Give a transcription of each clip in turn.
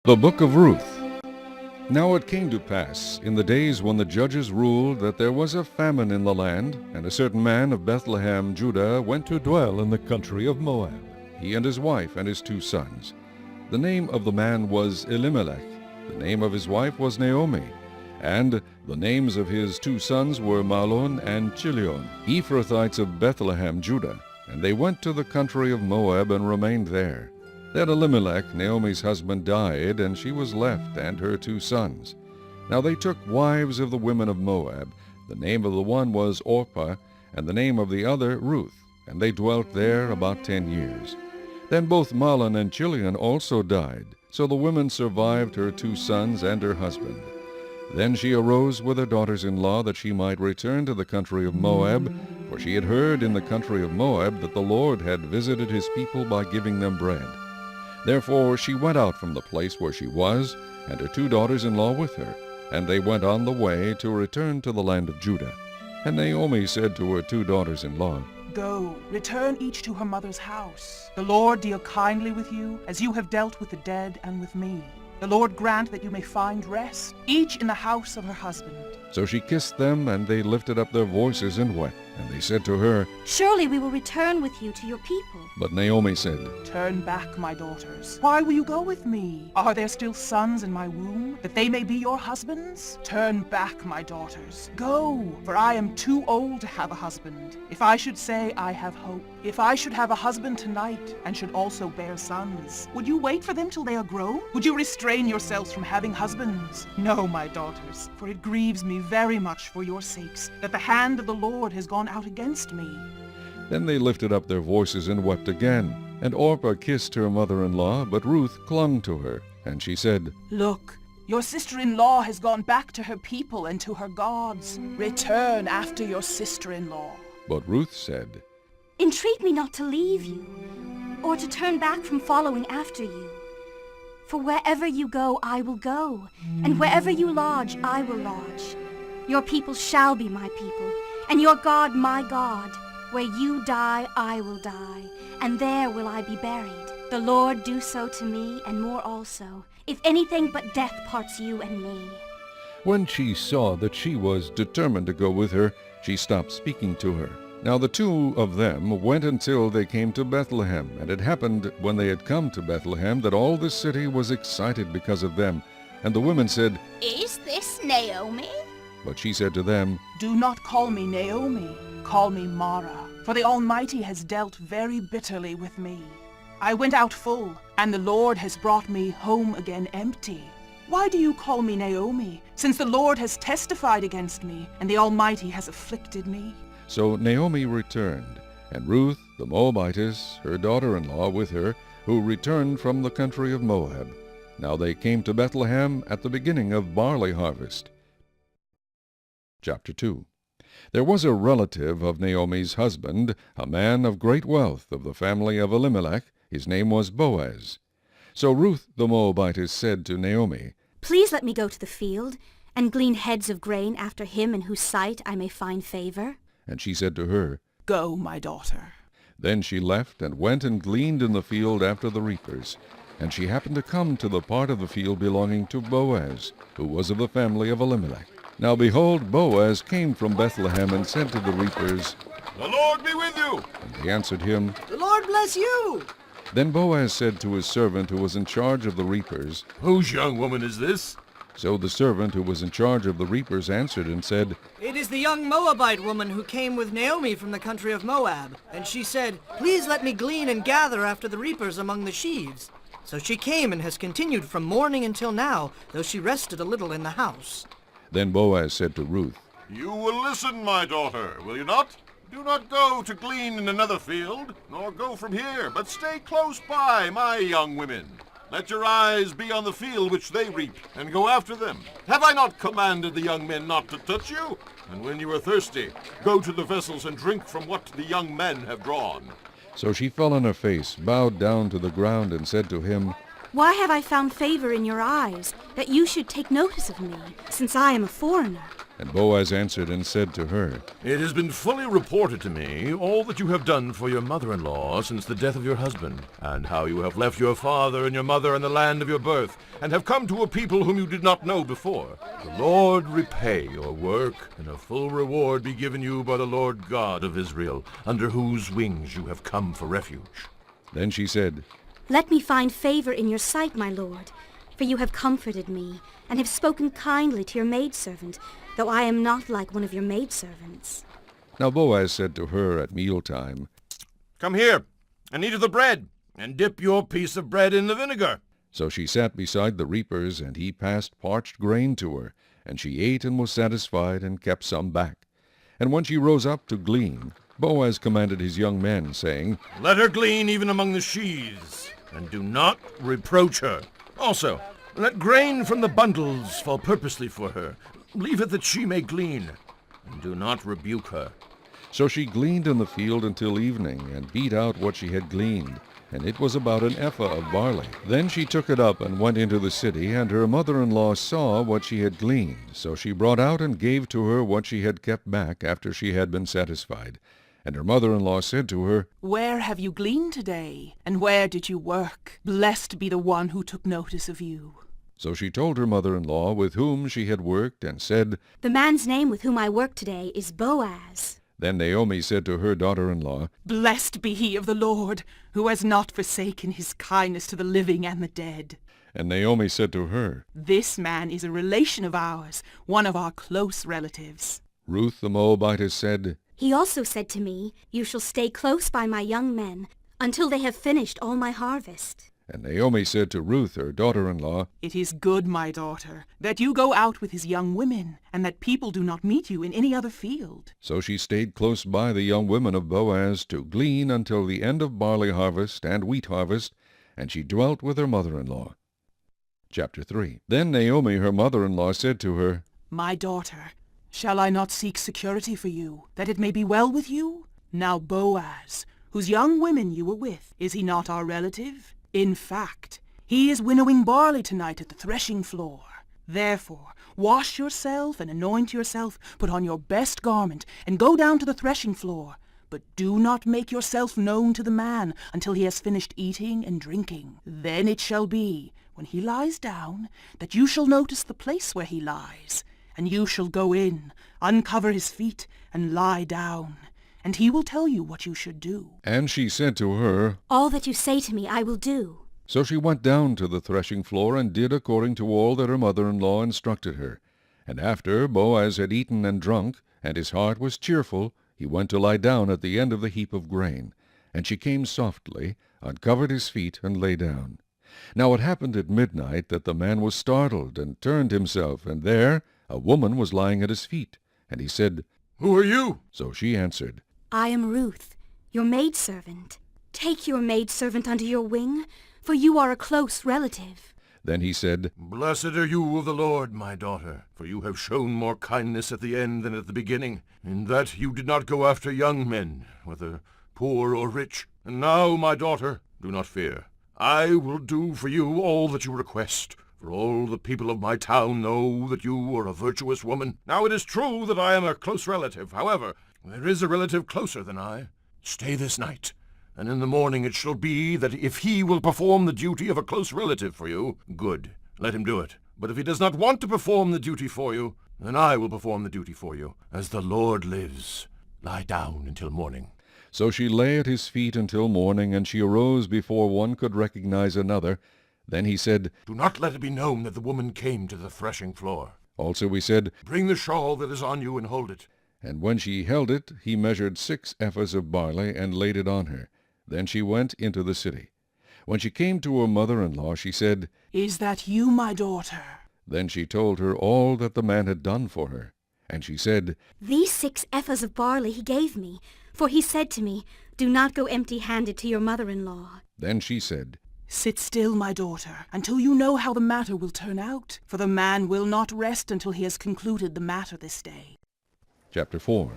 The Book of Ruth. Now it came to pass, in the days when the judges ruled, that there was a famine in the land, and a certain man of Bethlehem, Judah, went to dwell in the country of Moab, he and his wife and his 2 sons. The name of the man was Elimelech, the name of his wife was Naomi, and the names of his 2 sons were Mahlon and Chilion, Ephrathites of Bethlehem, Judah. And they went to the country of Moab and remained there. Then Elimelech, Naomi's husband, died, and she was left, and her 2 sons. Now they took wives of the women of Moab. The name of the one was Orpah, and the name of the other Ruth, and they dwelt there about 10 years. Then both Mahlon and Chilion also died, so the women survived her 2 sons and her husband. Then she arose with her daughters-in-law that she might return to the country of Moab, for she had heard in the country of Moab that the Lord had visited his people by giving them bread. Therefore she went out from the place where she was, and her 2 daughters-in-law with her, and they went on the way to return to the land of Judah. And Naomi said to her 2 daughters-in-law, Go, return each to her mother's house. The Lord deal kindly with you, as you have dealt with the dead and with me. The Lord grant that you may find rest, each in the house of her husband. So she kissed them, and they lifted up their voices and wept. And they said to her, Surely we will return with you to your people. But Naomi said, Turn back, my daughters. Why will you go with me? Are there still sons in my womb, that they may be your husbands? Turn back, my daughters. Go, for I am too old to have a husband. If I should say I have hope, if I should have a husband tonight, and should also bear sons, would you wait for them till they are grown? Would you restrain yourselves from having husbands? No, my daughters, for it grieves me very much for your sakes, that the hand of the Lord has gone out against me. Then they lifted up their voices and wept again. And Orpah kissed her mother-in-law, but Ruth clung to her. And she said, Look, your sister-in-law has gone back to her people and to her gods. Return after your sister-in-law. But Ruth said, Entreat me not to leave you, or to turn back from following after you. For wherever you go, I will go, and wherever you lodge, I will lodge. Your people shall be my people, and your God my God. Where you die, I will die, and there will I be buried. The Lord do so to me, and more also, if anything but death parts you and me. When she saw that she was determined to go with her, she stopped speaking to her. Now the 2 of them went until they came to Bethlehem. And it happened, when they had come to Bethlehem, that all the city was excited because of them. And the women said, Is this Naomi? But she said to them, Do not call me Naomi, call me Mara, for the Almighty has dealt very bitterly with me. I went out full, and the Lord has brought me home again empty. Why do you call me Naomi, since the Lord has testified against me, and the Almighty has afflicted me? So Naomi returned, and Ruth the Moabitess, her daughter-in-law, with her, who returned from the country of Moab. Now they came to Bethlehem at the beginning of barley harvest. Chapter 2. There was a relative of Naomi's husband, a man of great wealth of the family of Elimelech. His name was Boaz. So Ruth the Moabitess said to Naomi, Please let me go to the field, and glean heads of grain after him in whose sight I may find favor. And she said to her, Go, my daughter. Then she left and went and gleaned in the field after the reapers. And she happened to come to the part of the field belonging to Boaz, who was of the family of Elimelech. Now behold, Boaz came from Bethlehem and said to the reapers, The Lord be with you. And they answered him, The Lord bless you. Then Boaz said to his servant who was in charge of the reapers, Whose young woman is this? So the servant who was in charge of the reapers answered and said, It is the young Moabite woman who came with Naomi from the country of Moab. And she said, Please let me glean and gather after the reapers among the sheaves. So she came and has continued from morning until now, though she rested a little in the house. Then Boaz said to Ruth, You will listen, my daughter, will you not? Do not go to glean in another field, nor go from here, but stay close by, my young women. Let your eyes be on the field which they reap, and go after them. Have I not commanded the young men not to touch you? And when you are thirsty, go to the vessels and drink from what the young men have drawn. So she fell on her face, bowed down to the ground, and said to him, Why have I found favor in your eyes, that you should take notice of me, since I am a foreigner? And Boaz answered and said to her, It has been fully reported to me all that you have done for your mother-in-law since the death of your husband, and how you have left your father and your mother and the land of your birth, and have come to a people whom you did not know before. The Lord repay your work, and a full reward be given you by the Lord God of Israel, under whose wings you have come for refuge. Then she said, Let me find favor in your sight, my lord, for you have comforted me, and have spoken kindly to your maidservant, though I am not like one of your maidservants. Now Boaz said to her at mealtime, Come here, and eat of the bread, and dip your piece of bread in the vinegar. So she sat beside the reapers, and he passed parched grain to her, and she ate and was satisfied, and kept some back. And when she rose up to glean, Boaz commanded his young men, saying, Let her glean even among the sheaves, and do not reproach her. Also, let grain from the bundles fall purposely for her. Leave it that she may glean, and do not rebuke her. So she gleaned in the field until evening, and beat out what she had gleaned, and it was about an ephah of barley. Then she took it up and went into the city, and her mother-in-law saw what she had gleaned. So she brought out and gave to her what she had kept back after she had been satisfied. And her mother-in-law said to her, Where have you gleaned today? And where did you work? Blessed be the one who took notice of you. So she told her mother-in-law with whom she had worked, and said, The man's name with whom I work today is Boaz. Then Naomi said to her daughter-in-law, Blessed be he of the Lord, who has not forsaken his kindness to the living and the dead. And Naomi said to her, This man is a relation of ours, one of our close relatives. Ruth the Moabitess said, He also said to me, You shall stay close by my young men until they have finished all my harvest. And Naomi said to Ruth her daughter-in-law, It is good, my daughter, that you go out with his young women, and that people do not meet you in any other field. So she stayed close by the young women of Boaz to glean until the end of barley harvest and wheat harvest, and she dwelt with her mother-in-law. Chapter 3. Then Naomi her mother-in-law said to her, My daughter, shall I not seek security for you, that it may be well with you? Now Boaz, whose young women you were with, is he not our relative? In fact, he is winnowing barley tonight at the threshing floor. Therefore, wash yourself and anoint yourself, put on your best garment, and go down to the threshing floor. But do not make yourself known to the man until he has finished eating and drinking. Then it shall be, when he lies down, that you shall notice the place where he lies, and you shall go in, uncover his feet, and lie down. And he will tell you what you should do. And she said to her, All that you say to me I will do. So she went down to the threshing floor, and did according to all that her mother-in-law instructed her. And after Boaz had eaten and drunk, and his heart was cheerful, he went to lie down at the end of the heap of grain. And she came softly, uncovered his feet, and lay down. Now it happened at midnight that the man was startled, and turned himself, and there a woman was lying at his feet. And he said, Who are you? So she answered, I am Ruth, your maidservant. Take your maidservant under your wing, for you are a close relative. Then he said, Blessed are you of the Lord, my daughter, for you have shown more kindness at the end than at the beginning, in that you did not go after young men, whether poor or rich. And now, my daughter, do not fear. I will do for you all that you request, for all the people of my town know that you are a virtuous woman. Now it is true that I am a close relative. However, there is a relative closer than I. Stay this night, and in the morning it shall be that if he will perform the duty of a close relative for you, good, let him do it. But if he does not want to perform the duty for you, then I will perform the duty for you. As the Lord lives, lie down until morning. So she lay at his feet until morning, and she arose before one could recognize another. Then he said, Do not let it be known that the woman came to the threshing floor. Also he said, Bring the shawl that is on you and hold it. And when she held it, he measured 6 ephahs of barley, and laid it on her. Then she went into the city. When she came to her mother-in-law, she said, Is that you, my daughter? Then she told her all that the man had done for her. And she said, These 6 ephahs of barley he gave me, for he said to me, Do not go empty-handed to your mother-in-law. Then she said, Sit still, my daughter, until you know how the matter will turn out, for the man will not rest until he has concluded the matter this day. Chapter 4.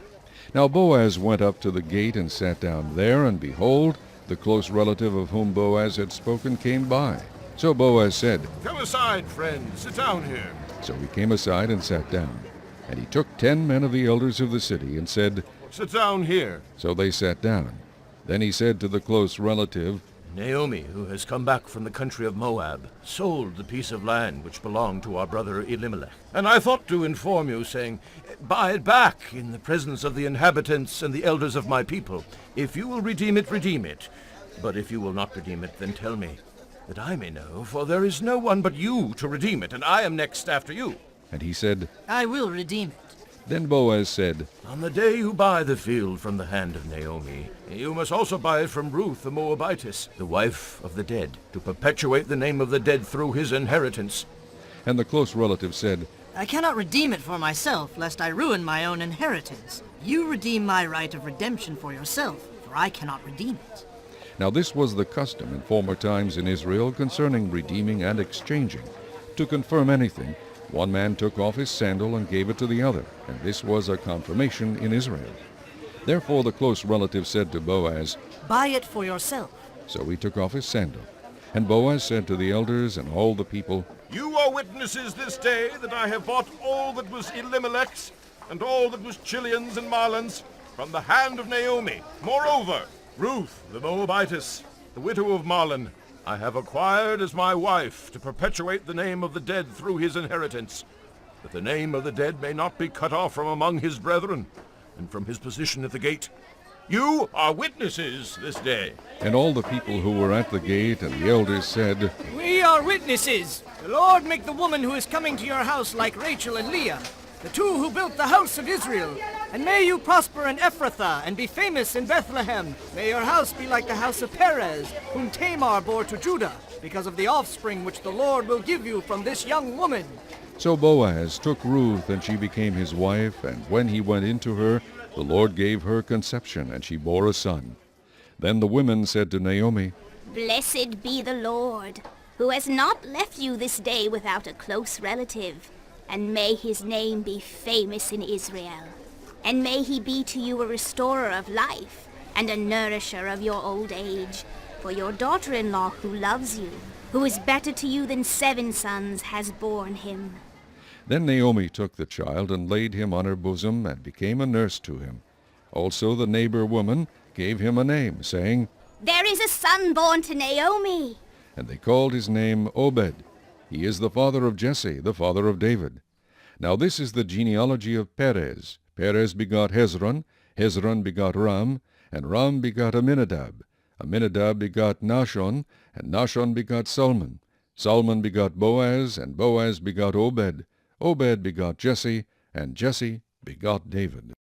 Now Boaz went up to the gate and sat down there, and behold, the close relative of whom Boaz had spoken came by. So Boaz said, Come aside, friend, sit down here. So he came aside and sat down. And he took 10 men of the elders of the city and said, Sit down here. So they sat down. Then he said to the close relative, Naomi, who has come back from the country of Moab, sold the piece of land which belonged to our brother Elimelech. And I thought to inform you, saying, Buy it back in the presence of the inhabitants and the elders of my people. If you will redeem it, redeem it. But if you will not redeem it, then tell me, that I may know, for there is no one but you to redeem it, and I am next after you. and he said, I will redeem it. Then Boaz said, On the day you buy the field from the hand of Naomi, you must also buy it from Ruth the Moabitess, the wife of the dead, to perpetuate the name of the dead through his inheritance. And the close relative said, I cannot redeem it for myself, lest I ruin my own inheritance. You redeem my right of redemption for yourself, for I cannot redeem it. Now this was the custom in former times in Israel concerning redeeming and exchanging. To confirm anything, one man took off his sandal and gave it to the other, and this was a confirmation in Israel. Therefore the close relative said to Boaz, Buy it for yourself. So he took off his sandal. And Boaz said to the elders and all the people, You are witnesses this day that I have bought all that was Elimelech's, and all that was Chilion's and Mahlon's, from the hand of Naomi. Moreover, Ruth the Moabitess, the widow of Mahlon, I have acquired as my wife to perpetuate the name of the dead through his inheritance, that the name of the dead may not be cut off from among his brethren, and from his position at the gate. You are witnesses this day. And all the people who were at the gate and the elders said, We are witnesses. The Lord make the woman who is coming to your house like Rachel and Leah, the two who built the house of Israel. And may you prosper in Ephrathah and be famous in Bethlehem. May your house be like the house of Perez, whom Tamar bore to Judah, because of the offspring which the Lord will give you from this young woman. So Boaz took Ruth, and she became his wife, and when he went into her, the Lord gave her conception, and she bore a son. Then the women said to Naomi, Blessed be the Lord, who has not left you this day without a close relative, and may his name be famous in Israel. And may he be to you a restorer of life, and a nourisher of your old age. For your daughter-in-law who loves you, who is better to you than 7 sons, has borne him. Then Naomi took the child and laid him on her bosom, and became a nurse to him. Also the neighbor woman gave him a name, saying, There is a son born to Naomi. And they called his name Obed. He is the father of Jesse, the father of David. Now this is the genealogy of Perez. Perez begot Hezron, Hezron begot Ram, and Ram begot Amminadab. Amminadab begot Nahshon, and Nahshon begot Salmon. Salmon begot Boaz, and Boaz begot Obed. Obed begot Jesse, and Jesse begot David.